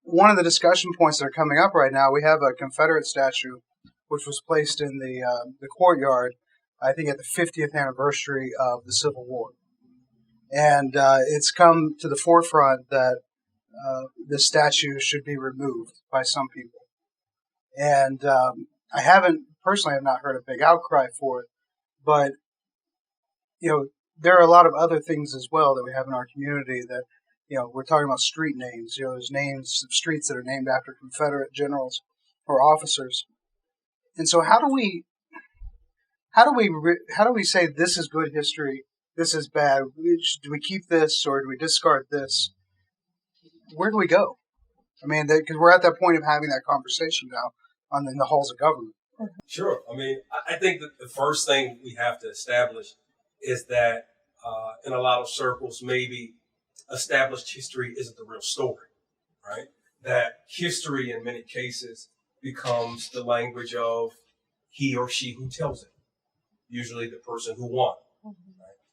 one of the discussion points that are coming up right now, we have a Confederate statue which was placed in the courtyard, I think at the 50th anniversary of the Civil War. And it's come to the forefront that this statue should be removed by some people. And I haven't, personally, have not heard a big outcry for it, but, there are a lot of other things as well that we have in our community that, we're talking about street names. There's names of streets that are named after Confederate generals or officers. And so how do we say this is good history, this is bad? Do we keep this or do we discard this? Where do we go? I mean, because we're at that point of having that conversation now in the halls of government. Sure. I mean, I think that the first thing we have to establish is that in a lot of circles, maybe established history isn't the real story, right? That history in many cases becomes the language of he or she who tells it, usually the person who won. Right?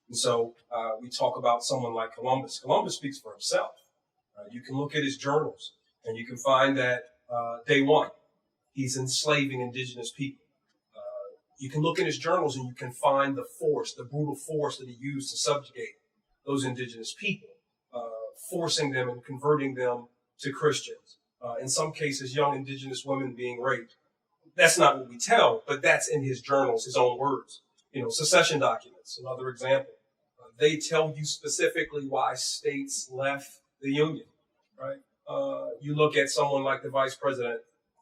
And so we talk about someone like Columbus. Columbus speaks for himself. You can look at his journals and you can find that day one, he's enslaving indigenous people. You can look in his journals and you can find the brutal force that he used to subjugate those indigenous people, forcing them and converting them to Christians. In some cases, young indigenous women being raped. That's not what we tell, but that's in his journals, his own words. Secession documents, another example. They tell you specifically why states left the Union, right? You look at someone like the Vice President,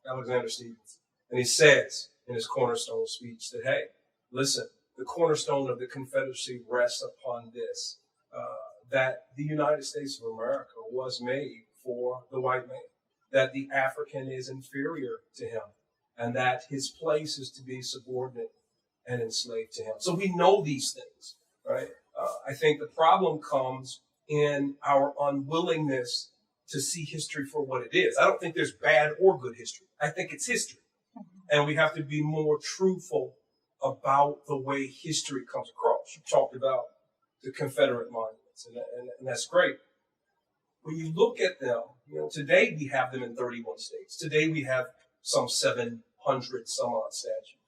Alexander Stephens, and he says in his cornerstone speech that, hey, listen, the cornerstone of the Confederacy rests upon this, that the United States of America was made for the white man, that the African is inferior to him, and that his place is to be subordinate and enslaved to him. So we know these things, right? I think the problem comes in our unwillingness to see history for what it is. I don't think there's bad or good history. I think it's history. And we have to be more truthful about the way history comes across. You talked about the Confederate monuments, and that's great. When you look at them, today we have them in 31 states. Today we have some 700 some odd statues.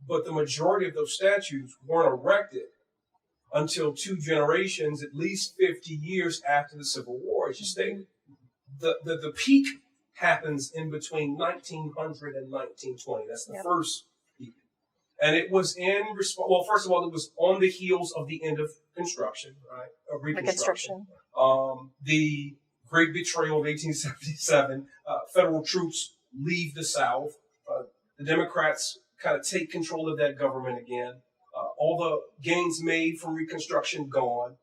But the majority of those statues weren't erected until two generations, at least 50 years after the Civil War, as you stated. The peak happens in between 1900 and 1920. That's the first peak. And it was first of all, it was on the heels of the end of construction, right? Of Reconstruction. The Great Betrayal of 1877, federal troops leave the South. The Democrats kind of take control of that government again. All the gains made from Reconstruction gone.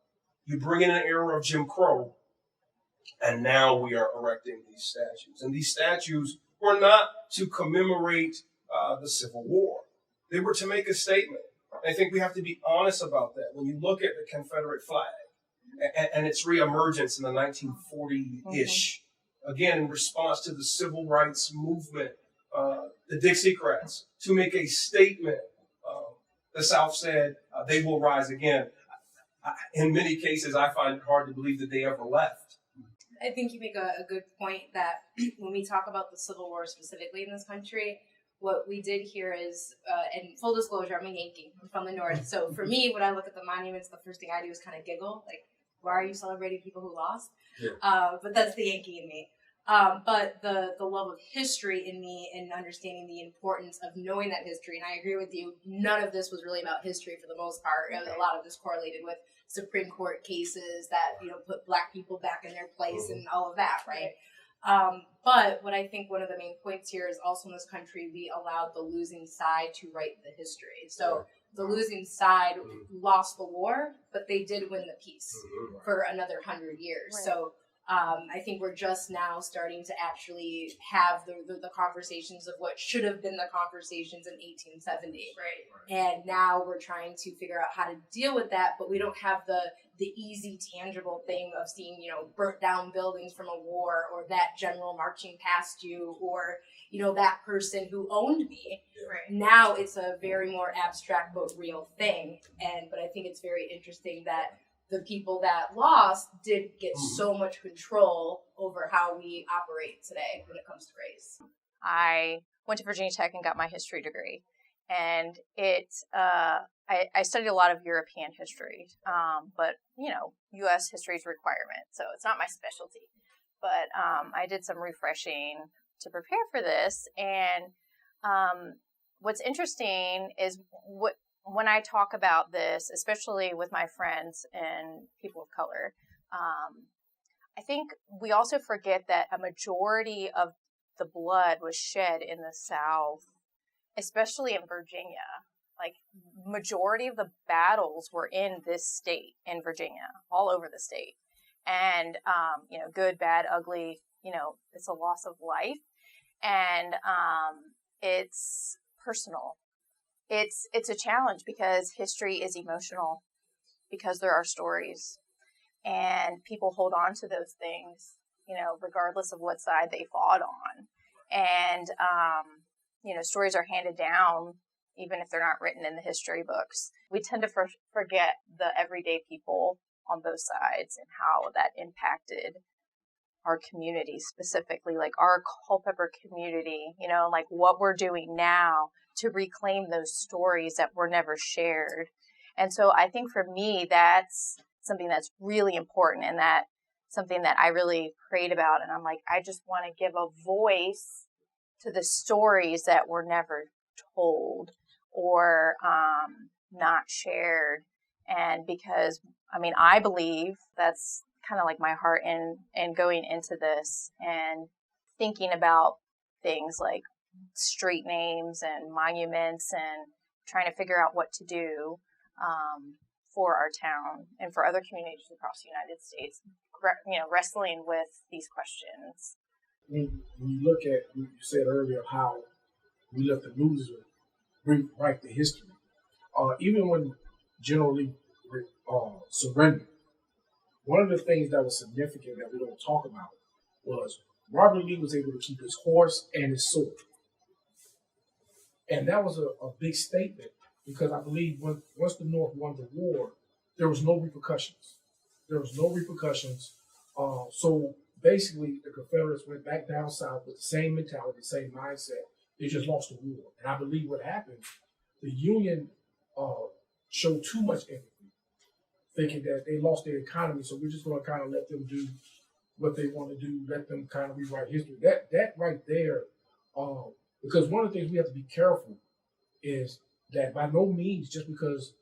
You bring in an era of Jim Crow, and now we are erecting these statues. And these statues were not to commemorate the Civil War. They were to make a statement. I think we have to be honest about that. When you look at the Confederate flag and its reemergence in the 1940-ish, again, in response to the civil rights movement, the Dixiecrats, to make a statement, the South said they will rise again. In many cases, I find it hard to believe that they ever left. I think you make a good point that when we talk about the Civil War specifically in this country, what we did here is, and full disclosure, I'm a Yankee. I'm from the North. So for me, when I look at the monuments, the first thing I do is kind of giggle. Like, why are you celebrating people who lost? Yeah. But that's the Yankee in me. But the love of history in me and understanding the importance of knowing that history, and I agree with you, none of this was really about history for the most part. A lot of this correlated with Supreme Court cases that, put Black people back in their place and all of that, right? But what I think one of the main points here is also in this country, we allowed the losing side to write the history. So the losing side lost the war, but they did win the peace for another 100 years. Right. So I think we're just now starting to actually have the conversations of what should have been the conversations in 1870. Right. And now we're trying to figure out how to deal with that, but we don't have the easy, tangible thing of seeing, burnt down buildings from a war, or that general marching past you, or, that person who owned me. Right. Now it's a very more abstract but real thing. But I think it's very interesting that the people that lost did get so much control over how we operate today when it comes to race. I went to Virginia Tech and got my history degree. And I studied a lot of European history, but, U.S. history is a requirement, so it's not my specialty. But I did some refreshing to prepare for this. And what's interesting is when I talk about this, especially with my friends and people of color, I think we also forget that a majority of the blood was shed in the South, especially in Virginia. Like, majority of the battles were in this state, in Virginia, all over the state. And, good, bad, ugly, it's a loss of life. And it's personal. It's a challenge because history is emotional, because there are stories. And people hold on to those things, regardless of what side they fought on. And, stories are handed down, even if they're not written in the history books. We tend to forget the everyday people on both sides and how that impacted our community, specifically, like our Culpeper community, like what we're doing now to reclaim those stories that were never shared. And so I think for me, that's something that's really important, and that something that I really prayed about. And I'm like, I just want to give a voice to the stories that were never told or not shared. And because, I believe that's kind of like my heart in going into this and thinking about things like street names and monuments and trying to figure out what to do for our town and for other communities across the United States, wrestling with these questions. When you look at, you said earlier how we let the loser rewrite the history. Even when General Lee surrendered, one of the things that was significant that we don't talk about was Robert Lee was able to keep his horse and his sword. And that was a big statement, because I believe once the North won the war, there was no repercussions. So basically, the Confederates went back down south with the same mentality, same mindset. They just lost the war. And I believe what happened, the Union showed too much empathy, thinking that they lost their economy, so we're just going to kind of let them do what they want to do, let them kind of rewrite history. That right there, because one of the things we have to be careful is that by no means, just because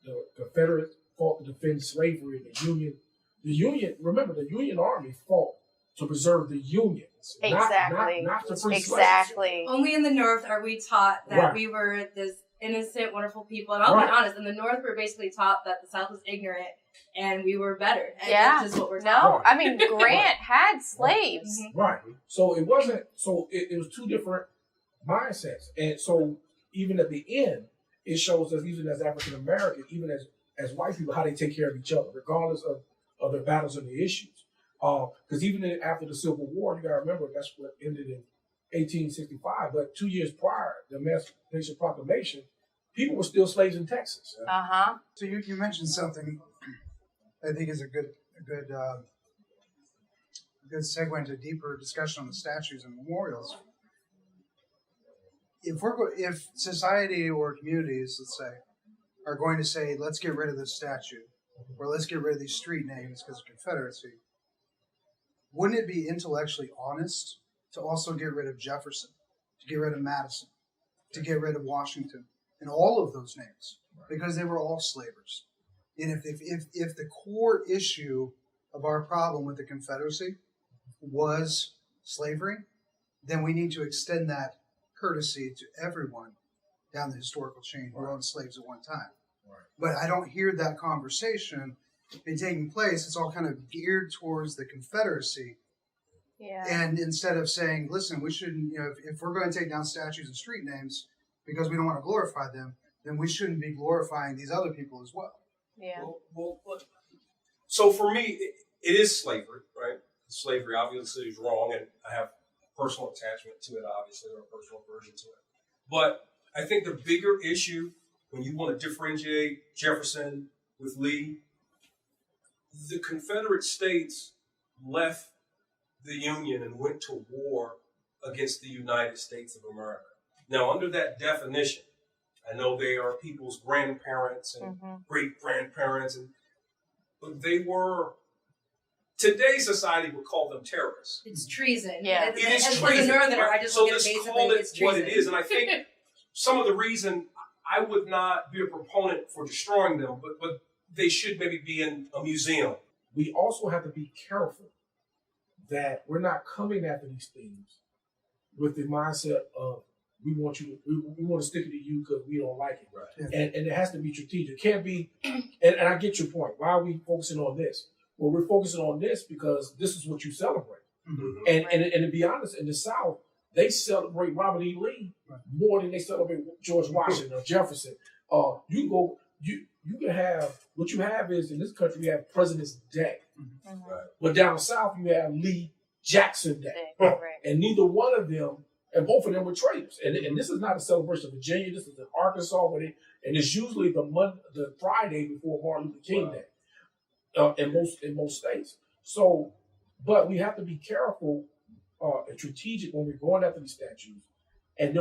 the Confederates fought to defend slavery, the Union, remember, the Union Army fought to preserve the Unions. Exactly. Not to free exactly. slaves. Only in the North are we taught that we were this innocent, wonderful people. And I'll be honest, in the North, we're basically taught that the South was ignorant and we were better. And that's just what we're taught. No, Grant had slaves. Right. So it wasn't, it was two different mindsets. And so even at the end, it shows us, even as African American, even as white people, how they take care of each other, regardless of their battles and the issues. Because even after the Civil War, you got to remember, that's what ended in 1865. But 2 years prior, the Emancipation Proclamation, people were still slaves in Texas. Uh-huh. So you mentioned something I think is a good segue into a deeper discussion on the statues and memorials. If society or communities, let's say, are going to say, let's get rid of this statue, or let's get rid of these street names because of Confederacy, wouldn't it be intellectually honest to also get rid of Jefferson, to get rid of Madison, to get rid of Washington, and all of those names, because they were all slavers? And if the core issue of our problem with the Confederacy was slavery, then we need to extend that courtesy to everyone down the historical chain who owned slaves at one time. Right. But I don't hear that conversation be taking place. It's all kind of geared towards the Confederacy. Yeah. And instead of saying, listen, we shouldn't, if we're going to take down statues and street names because we don't want to glorify them, then we shouldn't be glorifying these other people as well. Yeah. Well, so for me, it is slavery, right? Slavery obviously is wrong, and I have personal attachment to it, obviously, or a personal aversion to it. But I think the bigger issue, when you want to differentiate Jefferson with Lee, the Confederate States left the Union and went to war against the United States of America. Now, under that definition, I know they are people's grandparents and great-grandparents, but they were, today's society would call them terrorists. It's treason. Yeah. It is as treason. a northerner, I just So look at let's it call basically it it's what treason. it is. And I think some of the reason I would not be a proponent for destroying them, but they should maybe be in a museum. We also have to be careful that we're not coming after these things with the mindset of we want to stick it to you because we don't like it. Right. And it has to be strategic. It can't be, and I get your point. Why are we focusing on this? Well, we're focusing on this because this is what you celebrate. Mm-hmm. And to be honest, in the South, they celebrate Robert E. Lee more than they celebrate George Washington or Jefferson. You can have, what you have is, in this country, you have President's Day. Mm-hmm. Right. But down south, you have Lee Jackson Day. Right. And neither one of them, and both of them were traitors. And this is not a celebration of Virginia. This is in Arkansas, and it's usually the Friday before Martin Luther King Day in most states. So, but we have to be careful and strategic when we're going after these statues, and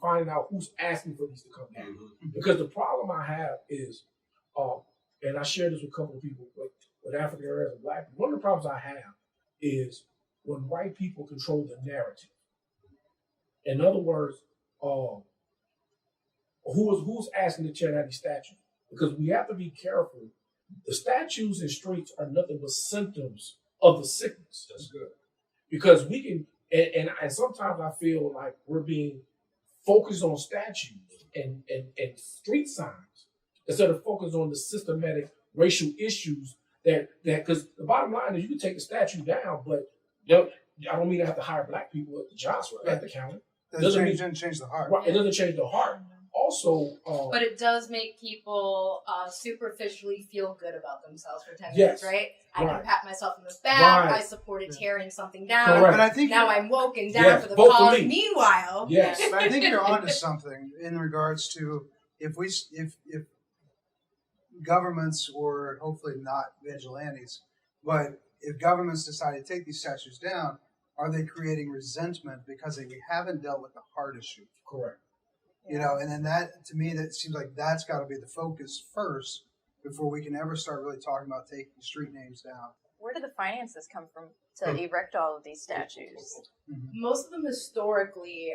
finding out who's asking for these to come back. Mm-hmm. Because the problem I have is, and I share this with a couple of people, with African Americans and Black people. One of the problems I have is when white people control the narrative. In other words, who's asking to tear down these statues? Because we have to be careful. The statues and streets are nothing but symptoms of the sickness. That's good. Because we can, and sometimes I feel like we're being focused on statues and street signs instead of focused on the systematic racial issues that because the bottom line is you can take a statue down, but I don't mean I have to hire Black people at the jobs at the county. Doesn't change the heart. Right, it doesn't change the heart. Also, But it does make people superficially feel good about themselves for 10 Yes. minutes, right? I Right. can pat myself on the back. Right. I supported tearing something down. Correct. But I think Now I'm woken down Yes, for the vote for cause. me. Meanwhile, yes, but I think you're onto something in regards to if governments, or hopefully not vigilantes, but if governments decide to take these statues down, are they creating resentment because we haven't dealt with the heart issue? correct. You know, and then that, to me, that seems like that's got to be the focus first before we can ever start really talking about taking street names down. Where do the finances come from to erect all of these statues? most of them historically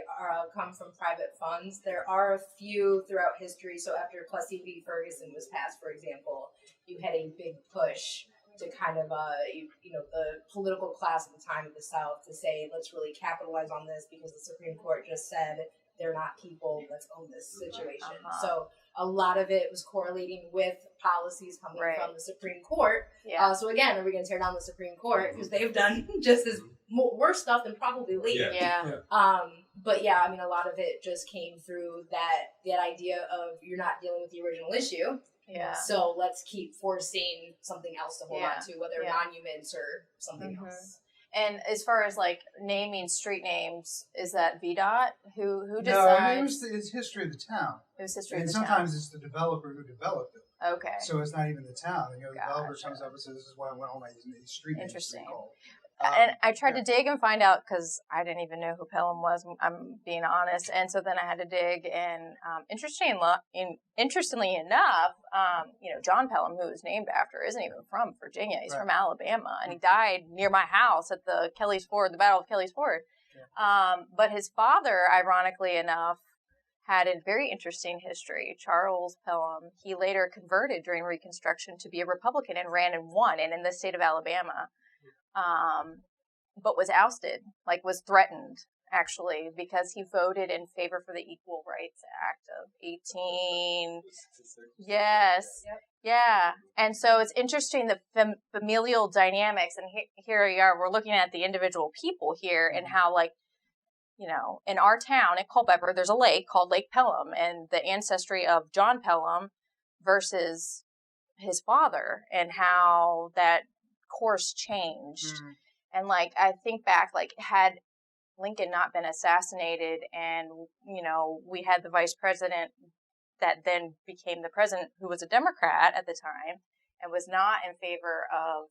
come from private funds. There are a few throughout history. So after Plessy v. Ferguson was passed, for example, you had a big push to kind of, the political class at the time of the South to say, let's really capitalize on this because the Supreme Court just said they're not people, let's own this situation. So a lot of it was correlating with policies coming from the Supreme Court. Yeah. So again, are we going to tear down the Supreme Court? Because they've done just as worse stuff than probably Lee. Yeah. But yeah, I mean, a lot of it just came through that idea of you're not dealing with the original issue. Yeah. So let's keep forcing something else to hold on to, whether monuments or something else. And as far as like naming street names, is that VDOT? Who decides? No, I mean, it's history of the town. It was history And of the sometimes town. it's the developer who developed it. Okay. So it's not even the town. The developer Gotcha. comes up and says, this is what I want all my street names to be Interesting. called. And I tried to dig and find out because I didn't even know who Pelham was. I'm being honest, and so then I had to dig. And interestingly enough, John Pelham, who is named after, isn't even from Virginia. He's from Alabama, and he died near my house at the Battle of Kelly's Ford. Yeah. But his father, ironically enough, had a very interesting history. Charles Pelham. He later converted during Reconstruction to be a Republican and ran and won, and in the state of Alabama. But was ousted, was threatened, actually, because he voted in favor for the Equal Rights Act of 18... Yes. Yep. Yeah. And so it's interesting, the familial dynamics, and here we are, we're looking at the individual people here and how, in our town, in Culpeper, there's a lake called Lake Pelham, and the ancestry of John Pelham versus his father, and how that course changed. And I think back, had Lincoln not been assassinated and we had the vice president that then became the president, who was a Democrat at the time and was not in favor of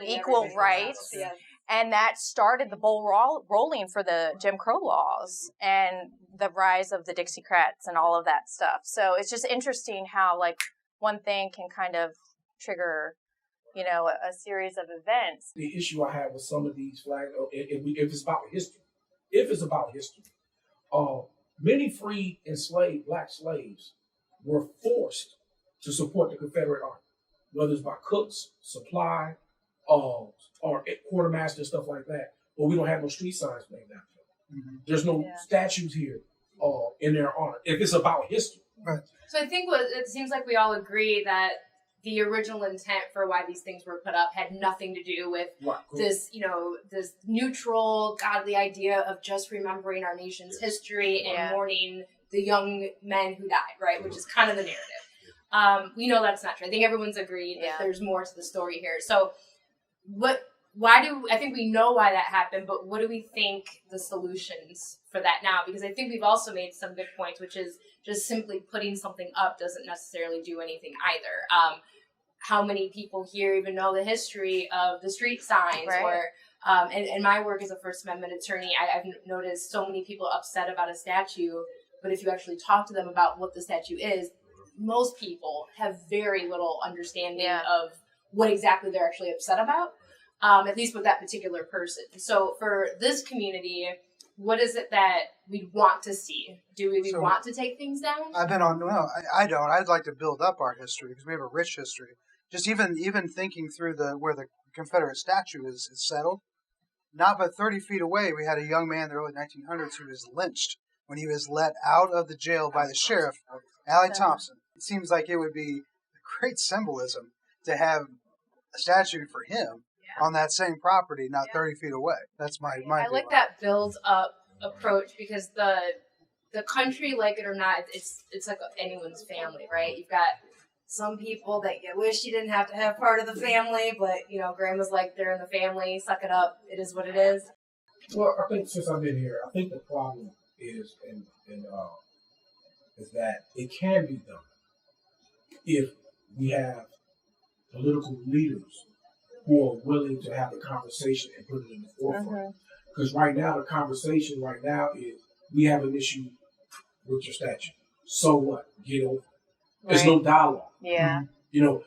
equal rights. Yeah. And that started the ball rolling for the Jim Crow laws and the rise of the Dixiecrats and all of that stuff. So it's just interesting how, like, one thing can kind of trigger, a series of events. The issue I have with some of these flags, if it's about history, many freed enslaved black slaves were forced to support the Confederate Army, whether it's by cooks, supply, or quartermaster, stuff like that. But we don't have no street signs named after them. Mm-hmm. There's no statues here in their honor. If it's about history. Right. So I think it seems like we all agree that the original intent for why these things were put up had nothing to do with this, this neutral, godly idea of just remembering our nation's history and mourning the young men who died, right? Which is kind of the narrative. We know that's not true. I think everyone's agreed that there's more to the story here. So I think we know why that happened, but what do we think the solutions for that now? Because I think we've also made some good points, which is just simply putting something up doesn't necessarily do anything either. How many people here even know the history of the street signs? Right. Or in my work as a First Amendment attorney, I've noticed so many people upset about a statue, but if you actually talk to them about what the statue is, most people have very little understanding of what exactly they're actually upset about, at least with that particular person. So for this community, what is it that we want to see? Do we want to take things down? I don't. I'd like to build up our history because we have a rich history. Just even thinking through where the Confederate statue is settled, not but 30 feet away, we had a young man in the early 1900s who was lynched when he was let out of the jail by the sheriff, Allie Thompson. It seems like it would be great symbolism to have a statue for him on that same property, not 30 feet away. That's my I like that build-up approach because the country, like it or not, it's like anyone's family, right? You've got some people that you wish you didn't have to have part of the family, but, grandma's like, they're in the family, suck it up, it is what it is. Well, I think since I've been here, I think the problem is that it can be done if we have political leaders who are willing to have the conversation and put it in the forefront. Because right now, the conversation is we have an issue with your statue. So what? Get over it. There's no dialogue. Yeah.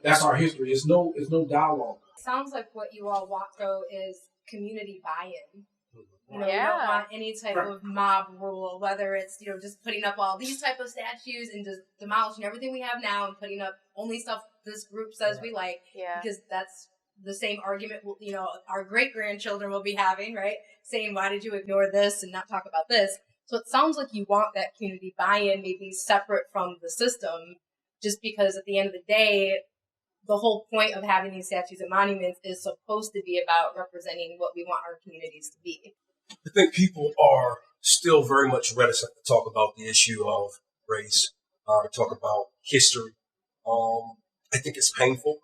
That's our history. There's no dialogue. Sounds like what you all want, though, is community buy-in. We don't want any type of mob rule, whether it's, just putting up all these type of statues and just demolishing everything we have now and putting up only stuff this group says we like. Yeah. Because that's the same argument, our great-grandchildren will be having, right? Saying, why did you ignore this and not talk about this? So it sounds like you want that community buy-in maybe separate from the system, just because at the end of the day, the whole point of having these statues and monuments is supposed to be about representing what we want our communities to be. I think people are still very much reticent to talk about the issue of race, to talk about history. I think it's painful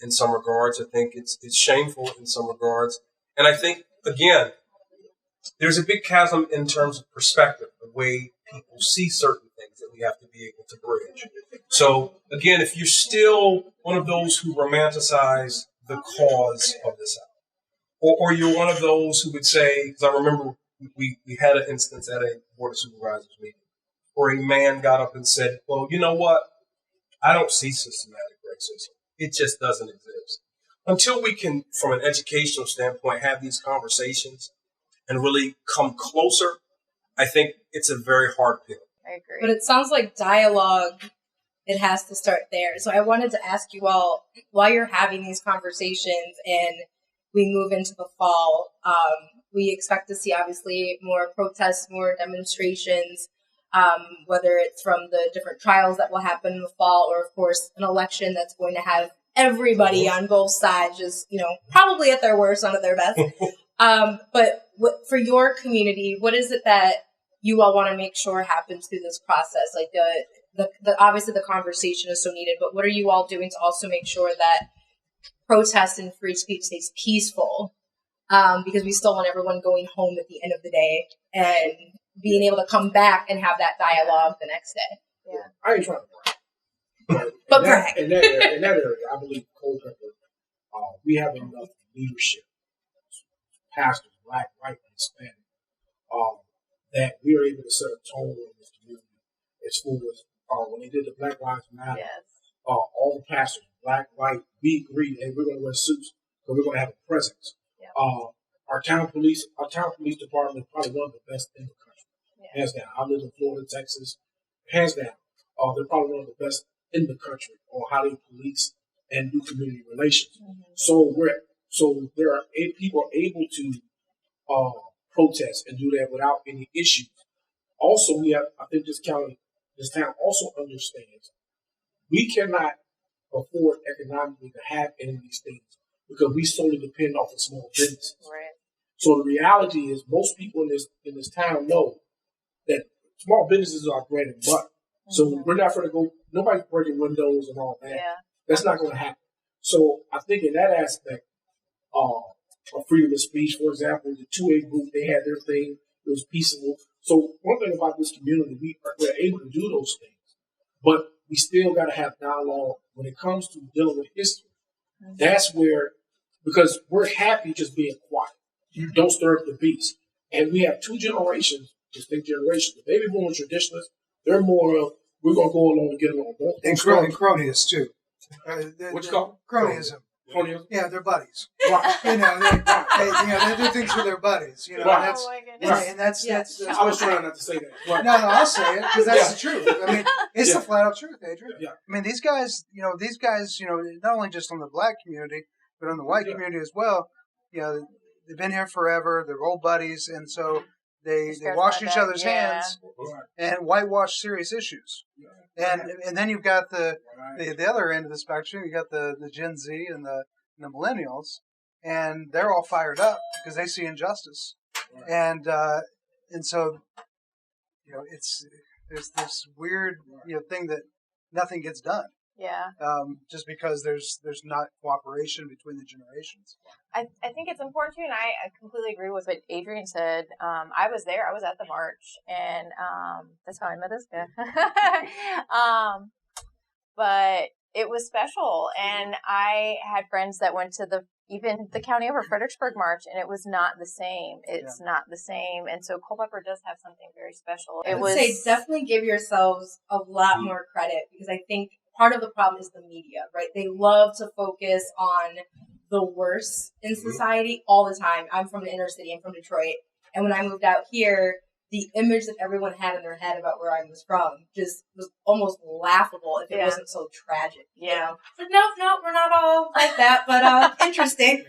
in some regards. I think it's shameful in some regards. And I think, again, there's a big chasm in terms of perspective, the way people see certain things that we have to be able to bridge. So, again, if you're still one of those who romanticize the cause of this act, or you're one of those who would say, because I remember we had an instance at a Board of Supervisors meeting where a man got up and said, well, you know what? I don't see systematic racism. It just doesn't exist. Until we can, from an educational standpoint, have these conversations and really come closer, I think it's a very hard pill. I agree. But it sounds like dialogue, it has to start there. So I wanted to ask you all, while you're having these conversations and we move into the fall, we expect to see obviously more protests, more demonstrations, whether it's from the different trials that will happen in the fall, or of course an election that's going to have everybody on both sides just, probably at their worst, not at their best. But for your community, what is it that you all want to make sure happens through this process? Like the obviously the conversation is so needed, but what are you all doing to also make sure that protest and free speech stays peaceful? Because we still want everyone going home at the end of the day and being able to come back and have that dialogue the next day. Yeah, I ain't trying to brag. But brag. In that area, I believe Culpepper we have enough leadership, pastors, black, white, and Hispanic, that we are able to set a tone in this community as far as when they did the Black Lives Matter. Yes. All the pastors, black, white, we agreed, and we're going to wear suits because we're going to have a presence. Yeah. Our town police department is probably one of the best in the country, hands down. I live in Florida, Texas, hands down. They're probably one of the best in the country on how they police and do community relations. Mm-hmm. So there are people are able to protest and do that without any issues. Also, we have, I think this town also understands we cannot afford economically to have any of these things because we solely depend off of small businesses. Right. So the reality is most people in this town know that small businesses are bread and butter. Mm-hmm. So we're not going to go, nobody's breaking windows and all that. Yeah. That's not going to happen. So I think in that aspect, of freedom of speech, for example, the 2A group, they had their thing. It was peaceable. So one thing about this community, we're able to do those things, but we still got to have dialogue when it comes to dealing with history. Mm-hmm. That's where, because we're happy just being quiet. You don't stir up the beast. And we have two generations, distinct generations. The baby boom traditionalists, they're more of, we're going to go along and get along. And cronyist, too. What's called? Cronyism. Cronyism? Yeah, they're buddies. Right. They do things with their buddies. Right. And that's I was trying not to say that. Right. No, I'll say it because that's the truth. I mean, it's the flat out truth, Adrian. Yeah. I mean, these guys, not only just on the black community, but on the white community as well, they've been here forever. They're old buddies, and so they wash each other's hands and whitewash serious issues. And then you've got the other end of the spectrum. You got the Gen Z and the millennials, and they're all fired up because they see injustice, and so it's there's this weird thing that nothing gets done. Yeah. Just because there's not cooperation between the generations. I think it's important too, and I completely agree with what Adrian said. I was there. I was at the march, and that's how I met this guy. But it was special, and I had friends that went to even the County over Fredericksburg March, and it was not the same. It's not the same, and so Culpeper does have something very special. I would say definitely give yourselves a lot more credit, because I think part of the problem is the media, right? They love to focus on the worst in society all the time. I'm from the inner city. I'm from Detroit. And when I moved out here, the image that everyone had in their head about where I was from just was almost laughable if it wasn't so tragic. Yeah. But no, we're not all like that, but interesting.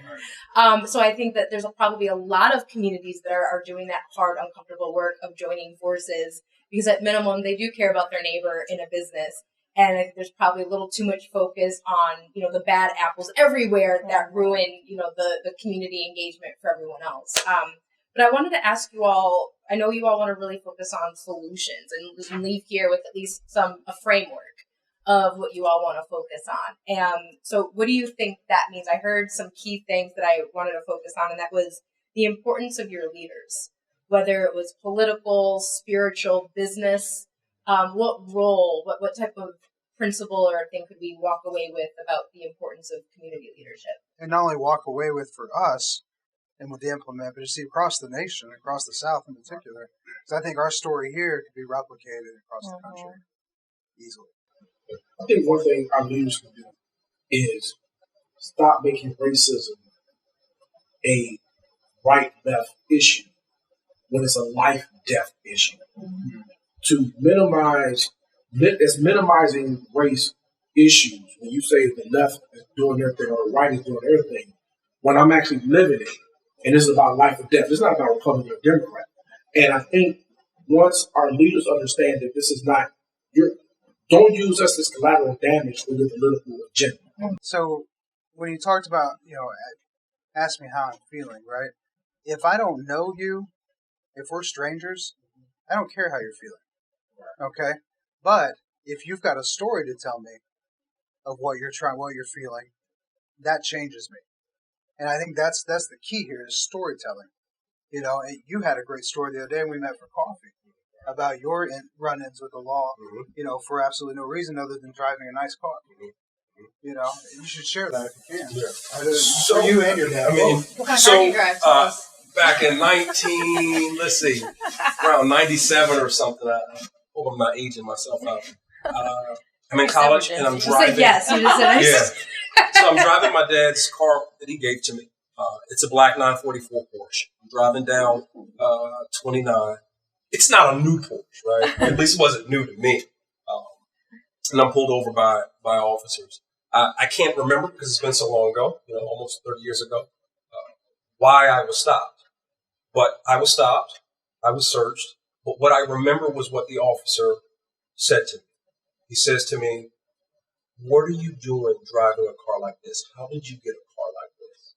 So I think that there's probably a lot of communities that are doing that hard, uncomfortable work of joining forces, because at minimum, they do care about their neighbor in a business. And I think there's probably a little too much focus on, the bad apples everywhere that ruin, the community engagement for everyone else. But I wanted to ask you all, I know you all want to really focus on solutions and leave here with at least a framework of what you all want to focus on. So what do you think that means? I heard some key things that I wanted to focus on, and that was the importance of your leaders, whether it was political, spiritual, business. What role, what type of principle or thing could we walk away with about the importance of community leadership? And not only walk away with for us and with the implement, but to see across the nation, across the South in particular. Because I think our story here could be replicated across the country easily. I think one thing our leaders can do is stop making racism a right-left issue when it's a life-death issue. Mm-hmm. To minimizing race issues when you say the left is doing their thing or the right is doing their thing, when I'm actually living it, and this is about life or death. It's not about Republican or Democrat. And I think once our leaders understand that this is not, don't use us as collateral damage for your political agenda. So when you talked about, ask me how I'm feeling, right? If I don't know you, if we're strangers, I don't care how you're feeling. Okay, but if you've got a story to tell me of what you're feeling, that changes me, and I think that's the key here is storytelling. And you had a great story the other day when we met for coffee about your run-ins with the law. Mm-hmm. For absolutely no reason other than driving a nice car. Mm-hmm. You know, you should share that if you can. Yeah. So, for you and your dad. I mean, What kind of car do you drive? back in around 97 or something. I hope I'm not aging myself out. I'm in college and I'm You driving. said yes. You just said Yeah. So I'm driving my dad's car that he gave to me. It's a black 944 Porsche. I'm driving down 29. It's not a new Porsche, right? At least it wasn't new to me. And I'm pulled over by officers. I can't remember because it's been so long ago, almost 30 years ago, why I was stopped. But I was stopped. I was searched. But what I remember was what the officer said to me. He says to me, "What are you doing driving a car like this? How did you get a car like this?"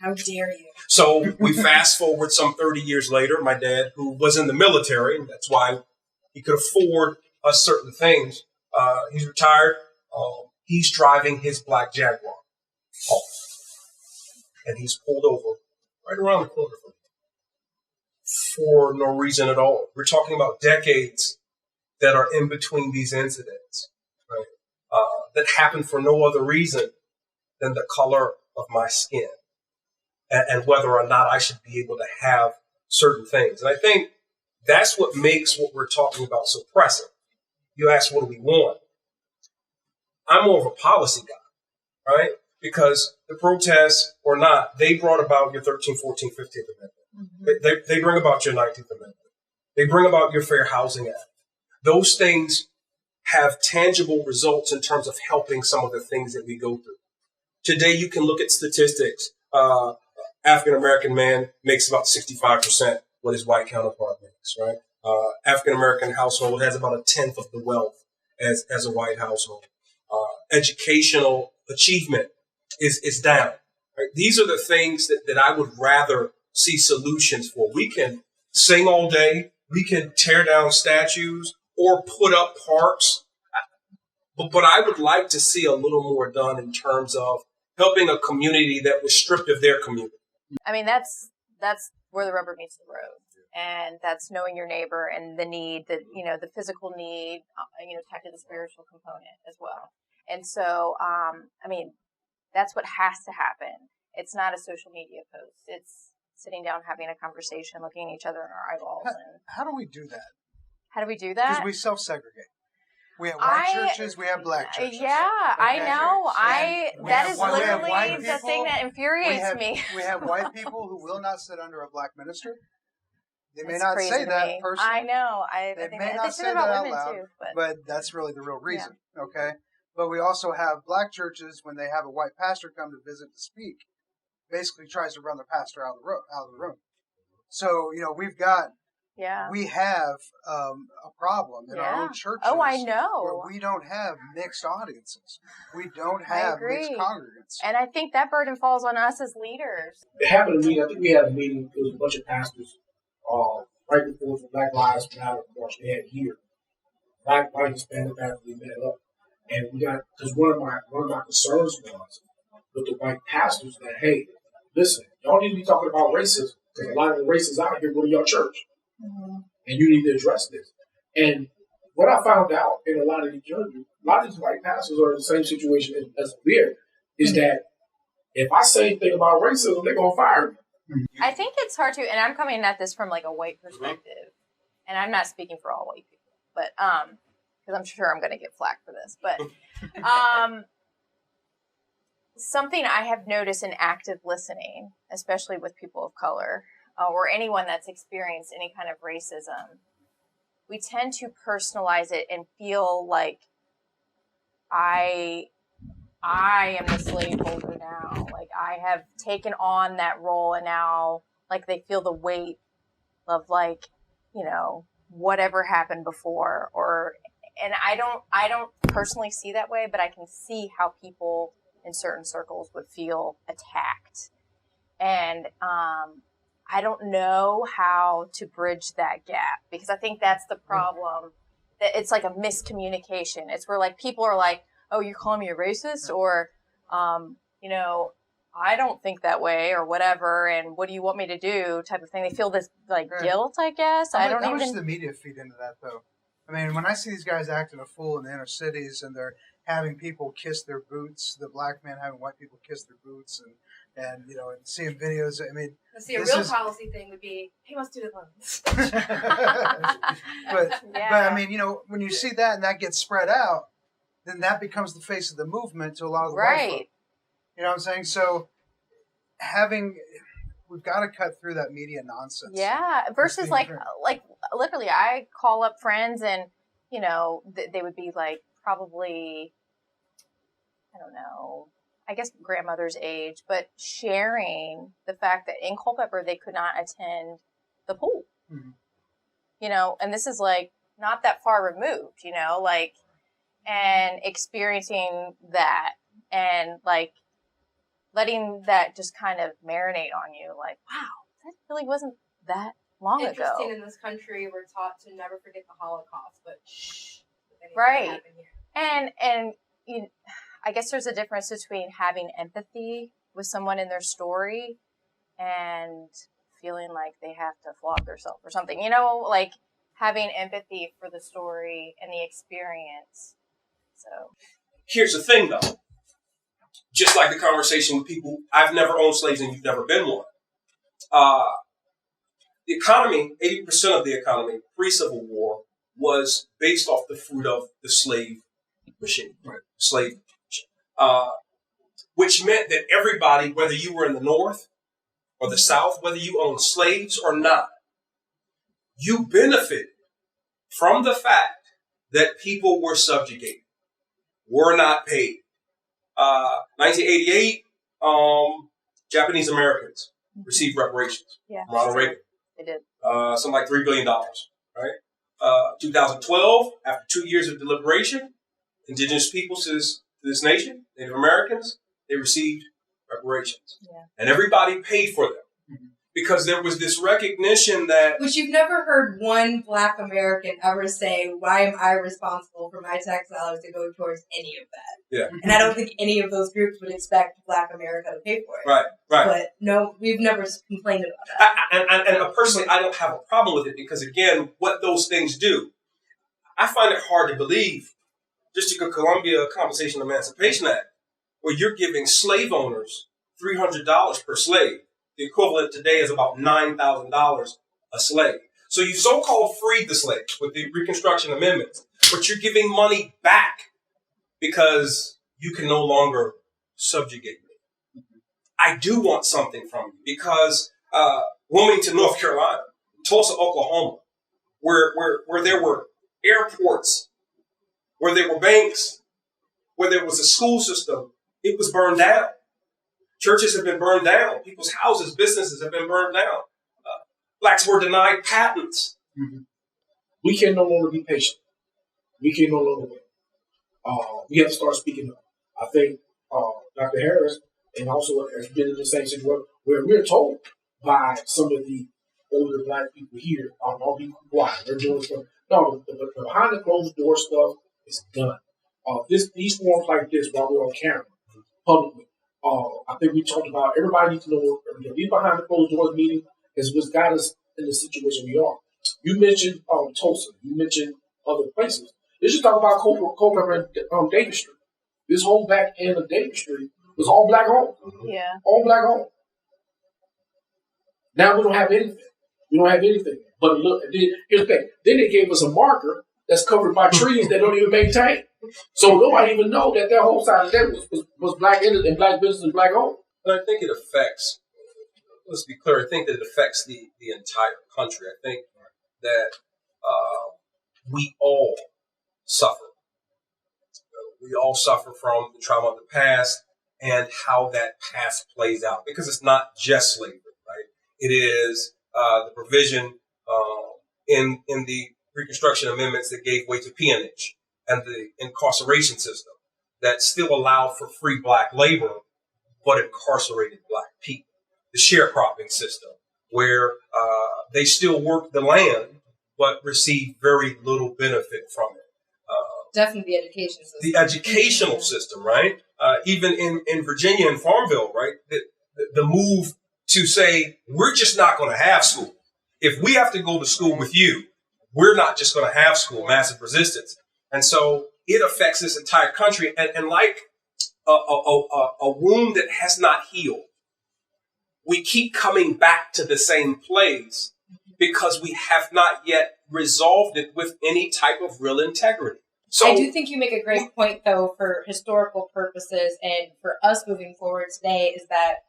How dare you? So we fast forward some 30 years later. My dad, who was in the military, and that's why he could afford us certain things, he's retired. He's driving his black Jaguar home. And he's pulled over right around the corner from me for no reason at all. We're talking about decades that are in between these incidents, right? That happen for no other reason than the color of my skin and whether or not I should be able to have certain things. And I think that's what makes what we're talking about so pressing. You ask, what do we want? I'm more of a policy guy, right? Because the protests or not, they brought about your 13th, 14th, 15th Amendment. Mm-hmm. They bring about your 19th Amendment. They bring about your Fair Housing Act. Those things have tangible results in terms of helping some of the things that we go through. Today, you can look at statistics. African-American man makes about 65% what his white counterpart makes, right? African-American household has about a tenth of the wealth as a white household. Educational achievement is down. Right? These are the things that I would rather see solutions for. We can sing all day. We can tear down statues or put up parks. But I would like to see a little more done in terms of helping a community that was stripped of their community. I mean, that's where the rubber meets the road. And that's knowing your neighbor and the need that, the physical need, tied to the spiritual component as well. And so, that's what has to happen. It's not a social media post. It's sitting down, having a conversation, looking at each other in our eyeballs. How do we do that? How do we do that? Because we self-segregate. We have white churches, we have black churches. Yeah, okay? I know. That is literally the thing that infuriates me. We have white people who will not sit under a black minister. They may That's not say that personally. I know. They may not say that out loud, too, but that's really the real reason, okay? But we also have black churches, when they have a white pastor come to visit to speak, basically tries to run the pastor out of the room. So, we have a problem in our own churches. Oh, I know. Where we don't have mixed audiences. We don't have mixed congregants. And I think that burden falls on us as leaders. It happened to me. I think we had a meeting. It was a bunch of pastors right before the Black Lives Matter march they had here. Black, white, Hispanic faculty met up. And we got, because one of my concerns was with the white pastors that, hey, listen, y'all need to be talking about racism because a lot of the racists out here go to your church. Mm-hmm. And you need to address this. And what I found out in a lot of these churches, a lot of these white pastors are in the same situation as we're, is that if I say anything about racism, they're going to fire me. I think it's hard to, and I'm coming at this from like a white perspective, and I'm not speaking for all white people, but because I'm sure I'm going to get flack for this, but something I have noticed in active listening, especially with people of color or anyone that's experienced any kind of racism, we tend to personalize it and feel like I am the slaveholder now. Like I have taken on that role, and now like they feel the weight of like, whatever happened before. And I don't personally see that way, but I can see how people in certain circles would feel attacked. And I don't know how to bridge that gap, because I think that's the problem. That it's like a miscommunication. It's where like people are like, oh, you're calling me a racist, or, I don't think that way, or whatever, and what do you want me to do, type of thing. They feel this, guilt, I guess. How much does the media feed into that, though? I mean, when I see these guys acting a fool in the inner cities, and they're having people kiss their boots, the black man having white people kiss their boots, and seeing videos. I mean, let's see, a real policy thing would be pay my student loans. but I mean, when you see that and that gets spread out, then that becomes the face of the movement to a lot of the white folk. You know what I'm saying? So we've got to cut through that media nonsense. Yeah, versus like literally, I call up friends and they would be like probably, I don't know, I guess grandmother's age, but sharing the fact that in Culpeper they could not attend the pool. Mm-hmm. And this is like not that far removed, and experiencing that and like letting that just kind of marinate on you, like, wow, that really wasn't that long ago. Interesting, in this country, we're taught to never forget the Holocaust, but right. And I guess there's a difference between having empathy with someone in their story and feeling like they have to flog themselves or something, like having empathy for the story and the experience. So here's the thing, though. Just like the conversation with people, I've never owned slaves and you've never been one. The economy, 80% of the economy pre-Civil War was based off the fruit of the slave machine, slave machine, which meant that everybody, whether you were in the North or the South, whether you owned slaves or not, you benefited from the fact that people were subjugated, were not paid. 1988, Japanese Americans received reparations from Ronald Reagan. They did. Something like $3 billion, right? 2012, after 2 years of deliberation, indigenous peoples to this nation, Native Americans, they received reparations. Yeah. And everybody paid for them. Because there was this recognition that... Which you've never heard one Black American ever say, why am I responsible for my tax dollars to go towards any of that? Yeah. And I don't think any of those groups would expect Black America to pay for it. Right. But no, we've never complained about that. And personally, I don't have a problem with it because, again, what those things do, I find it hard to believe, District of Columbia Compensation and Emancipation Act, where you're giving slave owners $300 per slave. The equivalent today is about $9,000 a slave. So you so-called freed the slaves with the Reconstruction Amendments, but you're giving money back because you can no longer subjugate me. I do want something from you because Wilmington, North Carolina, Tulsa, Oklahoma, where there were airports, where there were banks, where there was a school system, it was burned down. Churches have been burned down. People's houses, businesses have been burned down. Blacks were denied patents. Mm-hmm. We can no longer be patient. We can no longer wait. We have to start speaking up. I think Dr. Harris and also has been in the same situation where we're told by some of the older Black people here, I'll be quiet. They're doing stuff. No, the behind the closed door stuff is done. These forums like this, while we're on camera, publicly, I think we talked about everybody needs to know these behind the closed doors meeting is what's got us in the situation we are. You mentioned Tulsa. You mentioned other places. Let's just talk about Culpeper and Davis Street. This whole back end of Davis Street was all Black owned. Yeah. All Black owned. Now we don't have anything. We don't have anything. But look, here's the thing. Then they gave us a marker that's covered by trees that don't even maintain. So nobody even know that their whole side of that was Black and Black business and Black owned. But I think it affects, let's be clear, I think that it affects the entire country. I think that we all suffer. We all suffer from the trauma of the past and how that past plays out. Because it's not just slavery, right? It is the provision in the Reconstruction Amendments that gave way to peonage and the incarceration system that still allowed for free Black labor, but incarcerated Black people. The sharecropping system, where they still work the land, but receive very little benefit from it. Definitely the education system. The educational system, right? Even in Virginia and Farmville, right? The move to say, we're just not going to have school. If we have to go to school with you, we're not just going to have school, massive resistance. And so it affects this entire country. And like a wound that has not healed, we keep coming back to the same place because we have not yet resolved it with any type of real integrity. So I do think you make a great point, though, for historical purposes and for us moving forward today, is that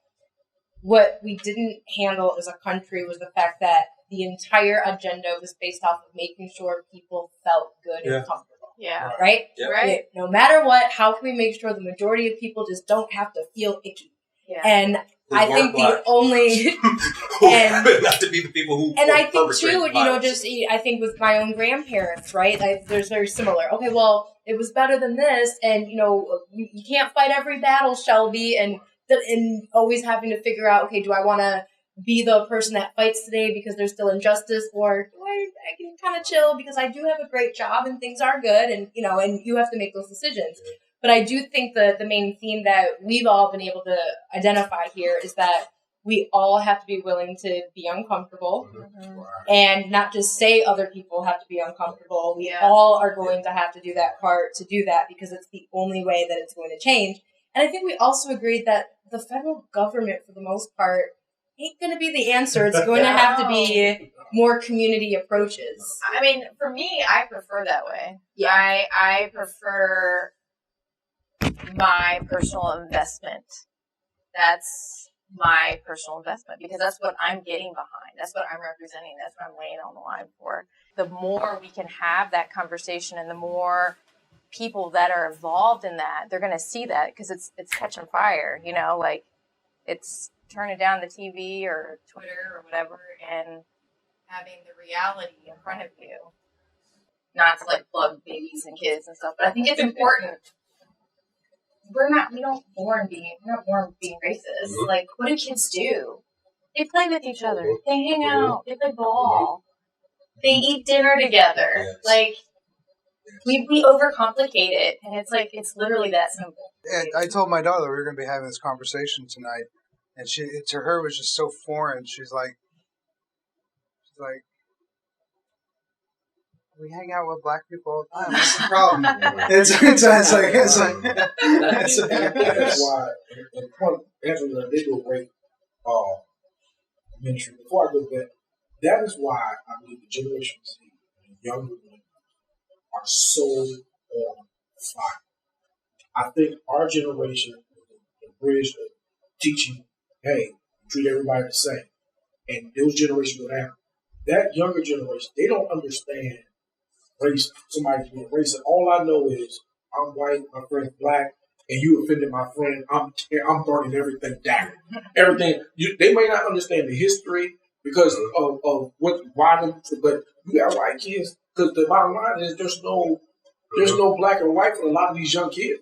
what we didn't handle as a country was the fact that the entire agenda was based off of making sure people felt good and comfortable. Yeah. Right? Yeah. Right. No matter what, how can we make sure the majority of people just don't have to feel icky? Yeah. And I think the only who happen not to be the people who and I think too, violence. just I think with my own grandparents, right? There's very similar. Okay, well, it was better than this, and you can't fight every battle, Shelby, and always having to figure out, okay, do I want to be the person that fights today because there's still injustice, or do I can kind of chill because I do have a great job and things are good, and and you have to make those decisions. But I do think the main theme that we've all been able to identify here is that we all have to be willing to be uncomfortable and not just say other people have to be uncomfortable. We all are going to have to do that part to do that because it's the only way that it's going to change. And I think we also agreed that the federal government, for the most part, ain't going to be the answer. It's going to have to be more community approaches. I mean, for me, I prefer that way. Yeah. I prefer my personal investment. That's my personal investment because that's what I'm getting behind. That's what I'm representing. That's what I'm laying on the line for. The more we can have that conversation and the more people that are involved in that, they're going to see that because it's catching fire, like it's turning down the TV or Twitter or whatever and having the reality in front of you. Not to plug babies and kids and stuff, but I think it's important. We're not born being racist. Like, what do kids do? They play with each other. They hang out. They play ball. They eat dinner together. Yes. Like, we overcomplicate it, and it's literally that simple. And I told my daughter we were going to be having this conversation tonight, and it to her was just so foreign. She's like, we hang out with black people all the time. What's the problem? it's like That's why, Angela, they do a great ministry. Before I go to that is why I believe the Generation Z and the younger women are so on fire. I think our generation, the bridge of teaching, hey, treat everybody the same, and those generations go down. That younger generation, they don't understand race. Somebody's being racist. All I know is I'm white, my friend's black, and you offended my friend. I'm burning everything down. Everything. They may not understand the history because of why them, but you got white kids. Because the bottom line is there's no black and white for a lot of these young kids.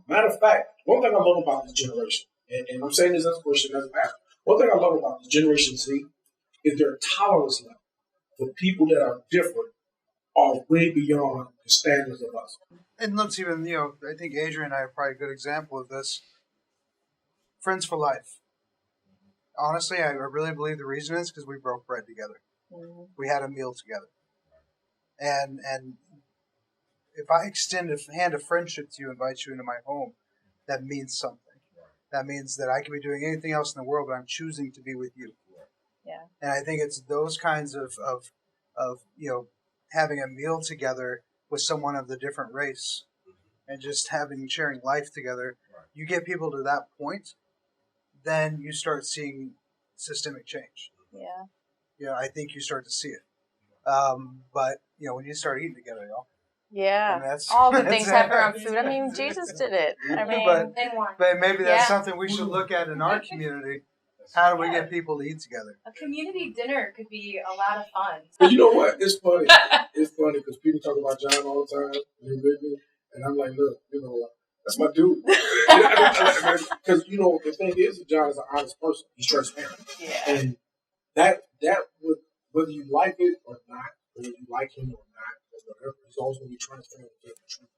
Matter of fact, one thing I love about this generation, and I'm saying this as a Christian, as a pastor, one thing I love about this Generation Z is their tolerance level for people that are different are way beyond the standards of us. And let's even, I think Adrian and I are probably a good example of this. Friends for life. Honestly, I really believe the reason is because we broke bread together. Mm-hmm. We had a meal together. And if I extend a hand of friendship to you, invite you into my home, that means something. That means that I could be doing anything else in the world, but I'm choosing to be with you. Yeah. And I think it's those kinds of having a meal together with someone of the different race and just sharing life together. You get people to that point, then you start seeing systemic change. Yeah. I think you start to see it. But when you start eating together, y'all. Yeah. All good things happen around food. I mean, Jesus did it. I mean, but maybe that's something we should look at in our community. How do we get people to eat together? A community dinner could be a lot of fun. But you know what? It's funny. It's funny because people talk about John all the time, and they're with me, and I'm like, look, that's my dude. Because the thing is, John is an honest person. He's transparent, and that would, whether you like it or not, whether you like him or not, or whatever, he's always going to be transparent with the truth.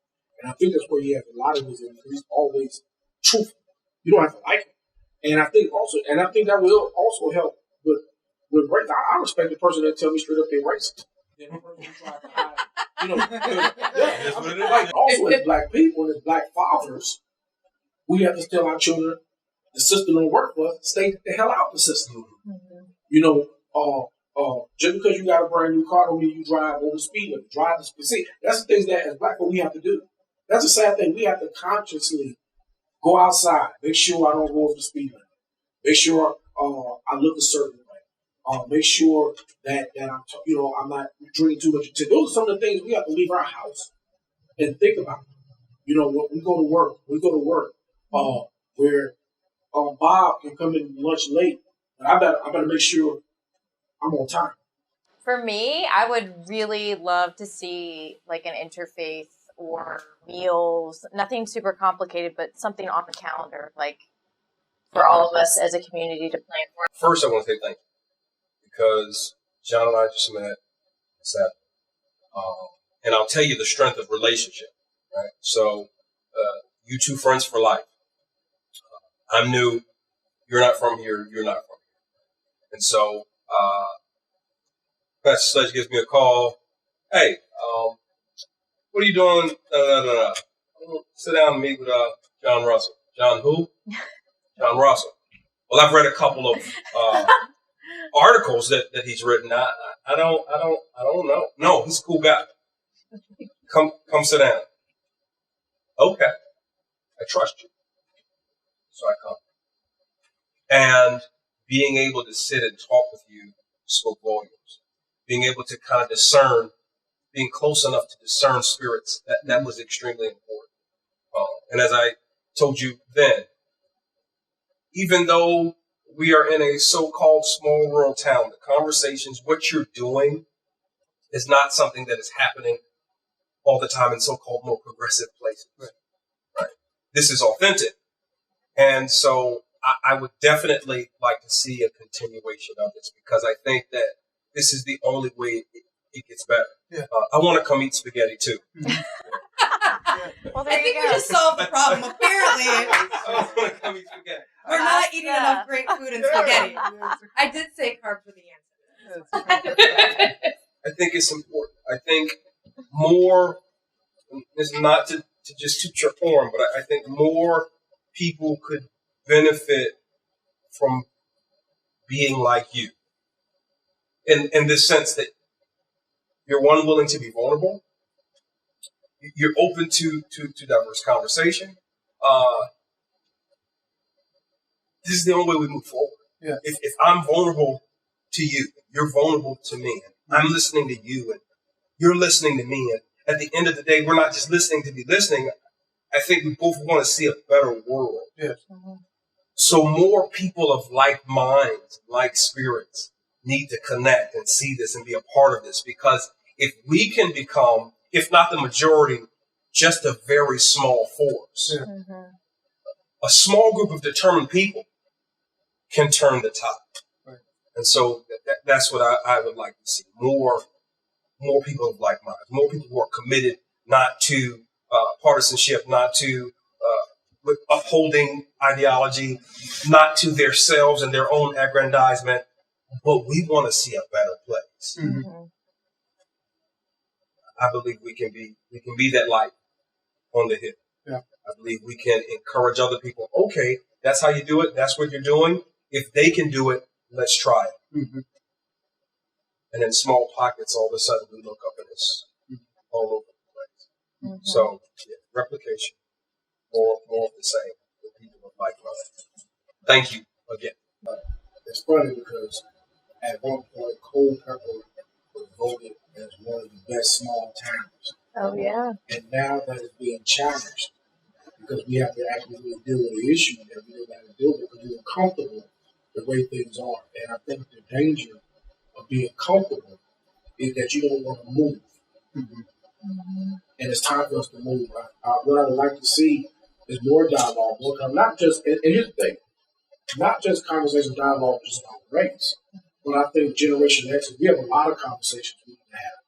And I think that's where he has a lot of his. He's always truthful. You don't have to like him. And I think that will also help with race. I respect the person that tell me straight up they're racist. Then the person who tries to hide You know, That's what it is. like also as black people and as black fathers, we have to tell our children the system don't work for us. Stay the hell out the system. Mm-hmm. You know, just because you got a brand new car don't mean you drive over the speed limit. Drive the speed. See, that's the things that as black people we have to do. That's a sad thing. We have to consciously go outside, make sure I don't go over the speed limit. Make sure I look a certain way. Make sure that I'm not drinking too much. Those are some of the things we have to leave our house and think about. You know, when we go to work, where Bob can come in lunch late, and I better make sure I'm on time. For me, I would really love to see like an interfaith or meals, nothing super complicated, but something on the calendar, like for all of us as a community to plan for. First, I want to say thank you because John and I just met Saturday. And I'll tell you the strength of relationship, right? So, you two friends for life. I'm new. You're not from here. You're not from here. And so, Pastor Sledge gives me a call. Hey, what are you doing? Sit down and meet with John Russell. John who? John Russell. Well, I've read a couple of articles that he's written. I don't know. No, he's a cool guy. Come sit down. Okay, I trust you. So I come. And being able to sit and talk with you spoke volumes. Being able to kind of discern, being close enough to discern spirits, that was extremely important. And as I told you then, even though we are in a so-called small rural town, the conversations, what you're doing is not something that is happening all the time in so-called more progressive places. Right? This is authentic. And so I would definitely like to see a continuation of this because I think that this is the only way it gets better. Yeah. I want to come eat spaghetti too. Well, I think we just solved the problem. Apparently, I want to come eat spaghetti. we're not eating enough great food and spaghetti. I did say carbs were the answer. I think it's important. I think more, it's not to just toot your horn, but I think more people could benefit from being like you. In the sense that you're willing to be vulnerable. You're open to diverse conversation. This is the only way we move forward. Yeah. If I'm vulnerable to you, you're vulnerable to me. And I'm listening to you, and you're listening to me. And at the end of the day, we're not just listening to be listening. I think we both want to see a better world. Yes. Mm-hmm. So more people of like minds, like spirits, need to connect and see this and be a part of this. Because if we can become, if not the majority, just a very small force, a small group of determined people can turn the tide. Right. And so that's what I would like to see. More people of like minds, more people who are committed not to partisanship, not to with upholding ideology, not to themselves and their own aggrandizement, but we want to see a better place. Mm-hmm. I believe we can be that light on the hill. Yeah. I believe we can encourage other people. Okay, that's how you do it. That's what you're doing. If they can do it, let's try it. Mm-hmm. And in small pockets, all of a sudden we look up and it's all over the place. Mm-hmm. So, yeah, replication, more of the same with people of like mind. Thank you again. It's funny because at one point, Culpeper was voted as one of the best small towns. Oh, yeah. And now that is being challenged because we have to actually deal with the issue that we don't have to deal with because we're comfortable the way things are. And I think the danger of being comfortable is that you don't want to move. Mm-hmm. Mm-hmm. And it's time for us to move. What I would like to see is more dialogue, not just, and here's the thing, not just conversation dialogue just about race, but I think Generation X, we have a lot of conversations we can have.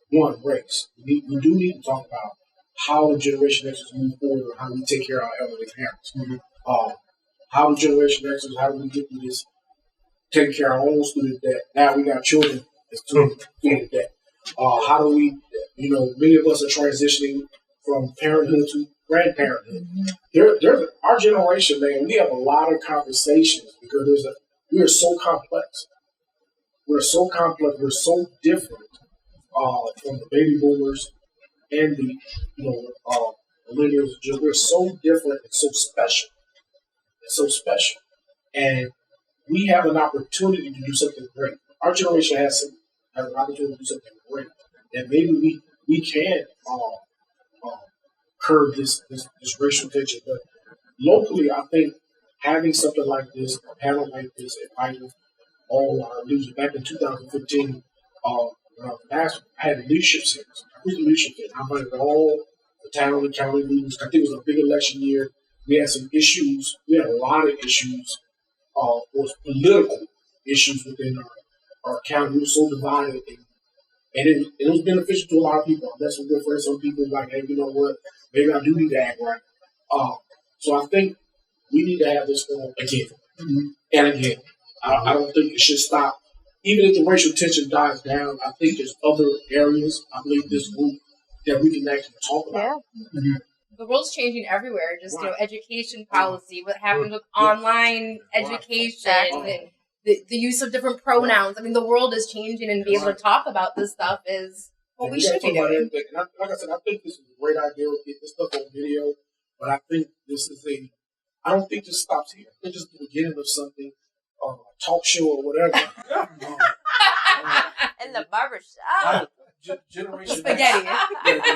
One, race. We do need to talk about how the Generation X's move forward and how we take care of our elderly parents. Mm-hmm. How the Generation X's, how do we get through this, taking care of our own student debt. Now we got children that's doing debt. How do we, many of us are transitioning from parenthood to grandparenthood. Our generation, man, we have a lot of conversations because we are so complex. We're so complex. We're so different from the baby boomers and the millennials. We're so different and so special. It's so special, and we have an opportunity to do something great. Our generation has an opportunity to do something great, and maybe we can curb this racial tension. But locally, I think having something like this, a panel like this, inviting all our leaders. Back in 2015, when I had leadership series. I invited all the town and county leaders. I think it was a big election year. We had some issues. We had a lot of issues, political issues within our county. We were so divided, and it was beneficial to a lot of people. That's what good friends. Some people were like, hey, you know what? Maybe I do need to act right. So I think we need to have this forum again and again. I don't think it should stop. Even if the racial tension dies down, I think there's other areas, I believe this group, that we can actually talk about. Yeah. The world's changing everywhere. Just, education policy, what happens with online education, and the use of different pronouns. I mean, the world is changing, and being able to talk about this stuff is what we should be doing. Like I said, I think this is a great idea to get this stuff on video, but I think I don't think this stops here. I think this is the beginning of something, a talk show or whatever. In the barbershop. Generation Spaghetti.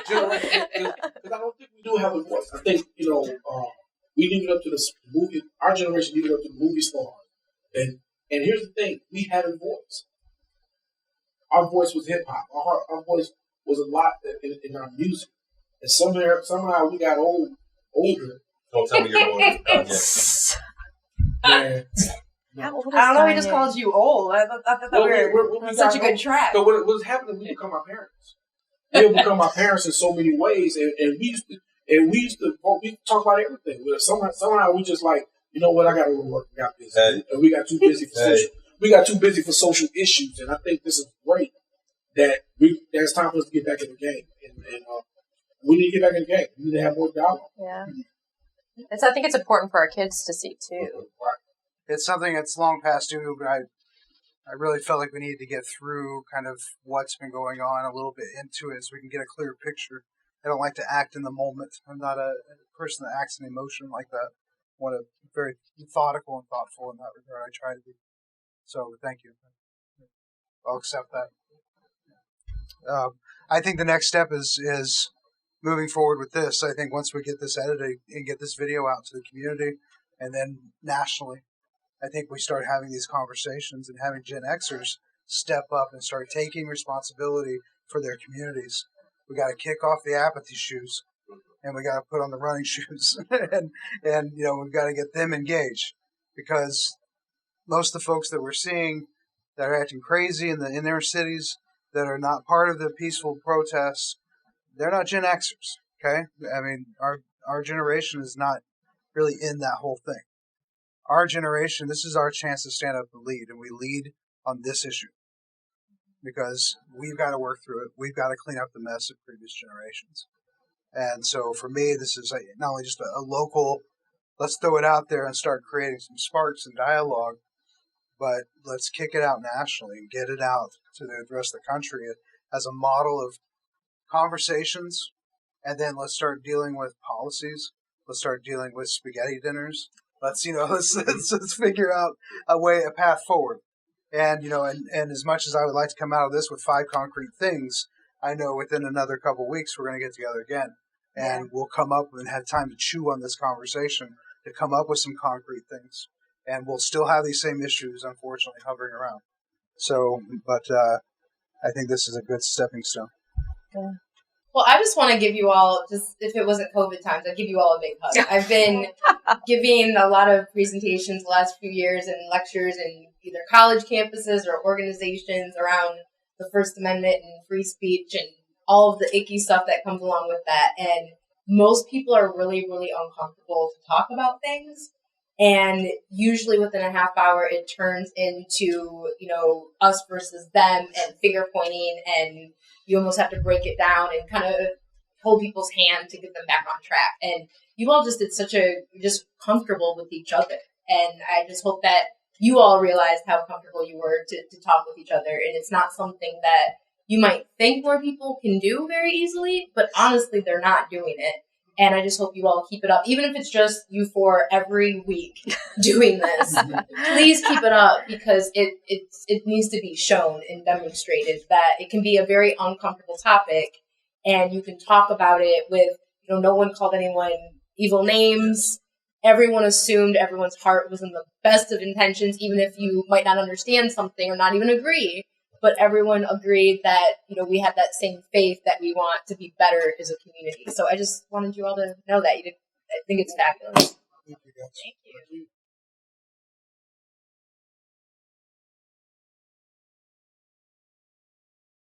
Generation, because I don't think we do have a voice. I think, we leave it up to the movie, our generation leave it up to the movie stars. And here's the thing, we had a voice. Our voice was hip hop. Our voice was a lot in our music. And somehow we got older. Don't tell me you're going. Man, I don't know. He just called you old. I thought that we're on such a good track. So what was happening? We become our parents. We have become our parents in so many ways, and we used to talk about everything. Somehow we just like, you know what? I got to go to work. We got busy, and we got too busy for social. We got too busy for social issues, and I think this is great that it's time for us to get back in the game, and we need to get back in the game. We need to have more dialogue. Yeah, I think it's important for our kids to see too. Right. It's something that's long past due, but I really felt like we needed to get through kind of what's been going on a little bit into it so we can get a clear picture. I don't like to act in the moment. I'm not a person that acts in emotion like that. I want to be very methodical and thoughtful in that regard. I try to be. So thank you. I'll accept that. I think the next step is moving forward with this. I think once we get this edited and get this video out to the community and then nationally, I think we start having these conversations and having Gen Xers step up and start taking responsibility for their communities. We got to kick off the apathy shoes, and we got to put on the running shoes, and we've got to get them engaged, because most of the folks that we're seeing that are acting crazy in their cities, that are not part of the peaceful protests, they're not Gen Xers. Okay, I mean our generation is not really in that whole thing. Our generation, this is our chance to stand up and lead, and we lead on this issue because we've got to work through it. We've got to clean up the mess of previous generations. And so for me, this is not only just a local, let's throw it out there and start creating some sparks and dialogue, but let's kick it out nationally and get it out to the rest of the country as a model of conversations. And then let's start dealing with policies. Let's start dealing with spaghetti dinners. Let's figure out a path forward. And, and as much as I would like to come out of this with 5 concrete things, I know within another couple of weeks we're going to get together again. And we'll come up and have time to chew on this conversation, to come up with some concrete things. And we'll still have these same issues, unfortunately, hovering around. So, but I think this is a good stepping stone. Yeah. Well, I just want to give you all, just if it wasn't COVID times, I'd give you all a big hug. I've been giving a lot of presentations the last few years and lectures in either college campuses or organizations around the First Amendment and free speech and all of the icky stuff that comes along with that. And most people are really, really uncomfortable to talk about things. And usually within a half hour, it turns into, us versus them and finger pointing, and you almost have to break it down and kind of hold people's hand to get them back on track. And you all just did just comfortable with each other. And I just hope that you all realized how comfortable you were to talk with each other. And it's not something that you might think more people can do very easily, but honestly, they're not doing it. And I just hope you all keep it up. Even if it's just you four every week doing this, please keep it up, because it needs to be shown and demonstrated that it can be a very uncomfortable topic, and you can talk about it with, no one called anyone evil names. Everyone assumed everyone's heart was in the best of intentions, even if you might not understand something or not even agree. But everyone agreed that, we had that same faith that we want to be better as a community. So I just wanted you all to know that. I think it's fabulous. Thank you, guys. Thank you.